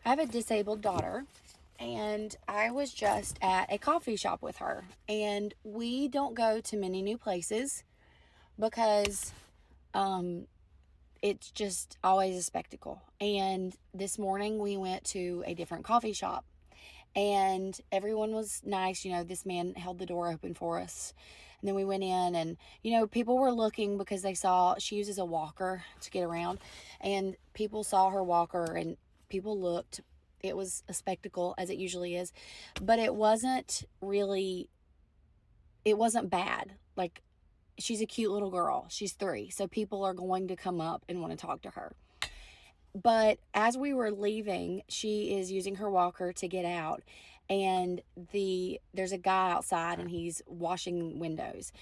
I have a disabled daughter, and I was just at a coffee shop with her. And we don't go to many new places because it's just always a spectacle. And this morning we went to a different coffee shop, and everyone was nice. This man held the door open for us. And then we went in, and, people were looking because they saw she uses a walker to get around. And people saw her walker, and people looked. It was a spectacle, as it usually is. But it wasn't bad. Like, she's a cute little girl. She's 3. So people are going to come up and want to talk to her. But as we were leaving, she is using her walker to get out, and there's a guy outside, and he's washing windows.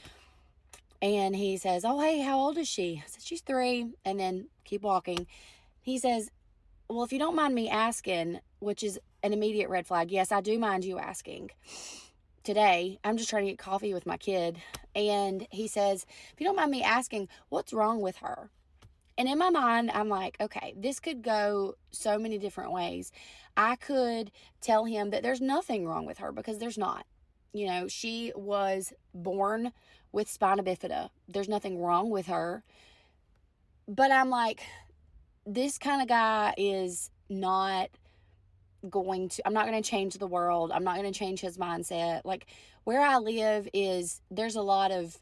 And he says, "Oh, hey, how old is she?" I said, "She's 3." And then keep walking. He says, "Well, if you don't mind me asking," which is an immediate red flag. Yes, I do mind you asking. Today, I'm just trying to get coffee with my kid. And he says, "If you don't mind me asking, what's wrong with her?" And in my mind, I'm like, okay, this could go so many different ways. I could tell him that there's nothing wrong with her, because there's not. She was born with spina bifida. There's nothing wrong with her. But I'm like, this kind of guy is not I'm not going to change the world. I'm not going to change his mindset. Like, where I live there's a lot of,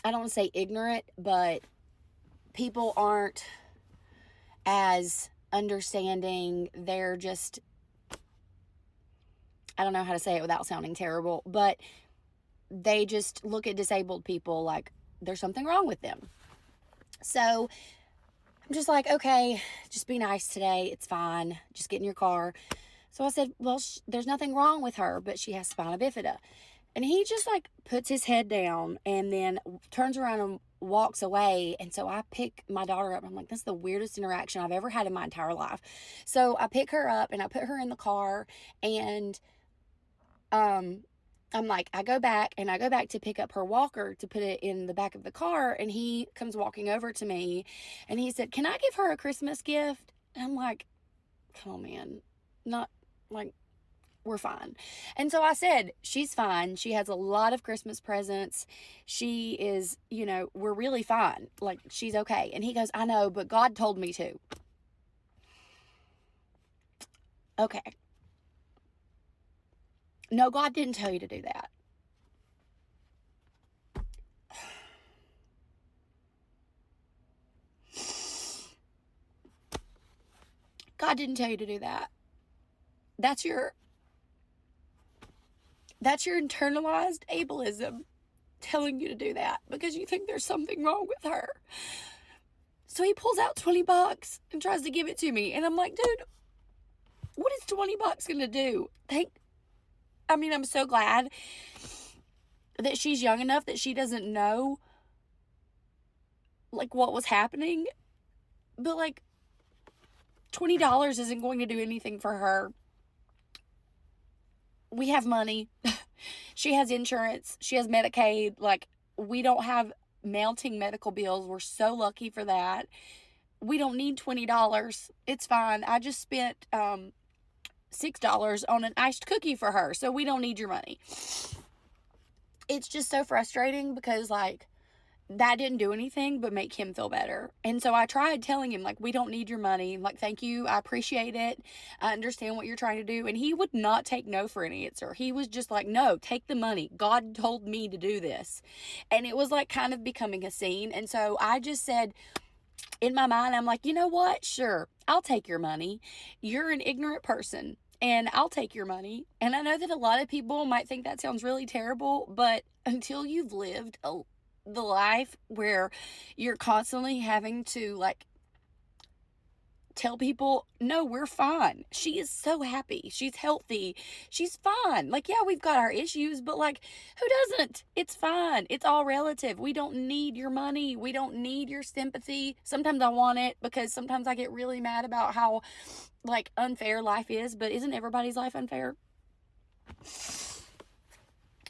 I don't want to say ignorant, but people aren't as understanding. They're just, I don't know how to say it without sounding terrible, but they just look at disabled people like there's something wrong with them. So I'm just like, okay, just be nice today. It's fine. Just get in your car. So I said, well, there's nothing wrong with her, but she has spina bifida. And he just like puts his head down and then turns around and walks away. And so I pick my daughter up. I'm like, this is the weirdest interaction I've ever had in my entire life. So I pick her up and I put her in the car, and I'm like, I go back to pick up her walker to put it in the back of the car. And he comes walking over to me and he said, "Can I give her a Christmas gift?" And I'm like, come on, man. Not like, we're fine. And so I said, she's fine. She has a lot of Christmas presents. She is, we're really fine. Like, she's okay. And he goes, "I know, but God told me to." Okay. No, God didn't tell you to do that. God didn't tell you to do that. That's your internalized ableism telling you to do that because you think there's something wrong with her. So he pulls out $20 and tries to give it to me. And I'm like, dude, what is $20 going to do? I'm so glad that she's young enough that she doesn't know, like, what was happening. But, like, $20 isn't going to do anything for her. We have money. She has insurance. She has Medicaid. Like, we don't have mounting medical bills. We're so lucky for that. We don't need $20. It's fine. I just spent $6 on an iced cookie for her, so we don't need your money. It's just so frustrating because, like, that didn't do anything but make him feel better. And so I tried telling him, like, we don't need your money. Like, thank you. I appreciate it. I understand what you're trying to do. And he would not take no for an answer. He was just like, no, take the money. God told me to do this. And it was like kind of becoming a scene. And so I just said, in my mind, I'm like, you know what? Sure, I'll take your money. You're an ignorant person, and I'll take your money. And I know that a lot of people might think that sounds really terrible, but until you've lived the life where you're constantly having to, like, tell people, no, we're fine. She is so happy. She's healthy. She's fine. Like, yeah, we've got our issues, but, like, who doesn't? It's fine. It's all relative. We don't need your money. We don't need your sympathy. Sometimes I want it because sometimes I get really mad about how, like, unfair life is, but isn't everybody's life unfair?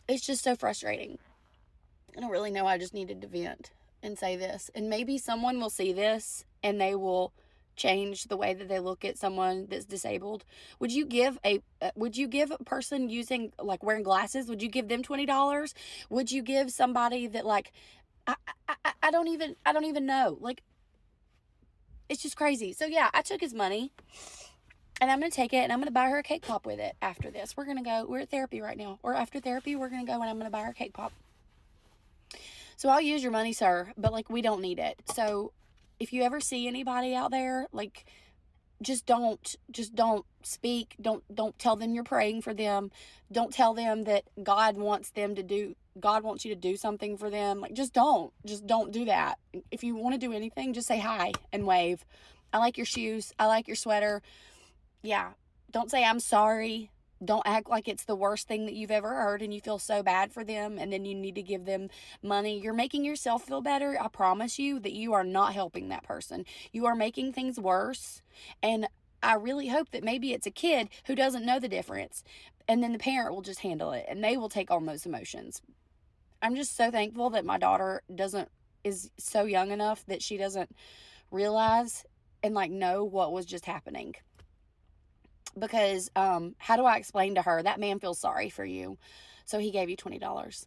It's just so frustrating. I don't really know. I just needed to vent and say this. And maybe someone will see this and they will change the way that they look at someone that's disabled? Would you give a person using, like, wearing glasses, would you give them $20? Would you give somebody that, like, I don't even know. Like, it's just crazy. So yeah, I took his money, and I'm going to take it, and I'm going to buy her a cake pop with it after this. We're at therapy right now. Or after therapy, we're going to go, and I'm going to buy her a cake pop. So I'll use your money, sir, but, like, we don't need it. So if you ever see anybody out there, like, just don't speak. Don't tell them you're praying for them. Don't tell them that God wants you to do something for them. Like, just don't do that. If you want to do anything, just say hi and wave. I like your shoes. I like your sweater. Yeah. Don't say I'm sorry. Don't act like it's the worst thing that you've ever heard and you feel so bad for them and then you need to give them money. You're making yourself feel better. I promise you that you are not helping that person. You are making things worse. And I really hope that maybe it's a kid who doesn't know the difference, and then the parent will just handle it and they will take on those emotions. I'm just so thankful that my daughter is so young enough that she doesn't realize and, like, know what was just happening. Because how do I explain to her that man feels sorry for you, so he gave you $20?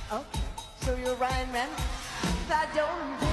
Okay, so you're right, man. I don't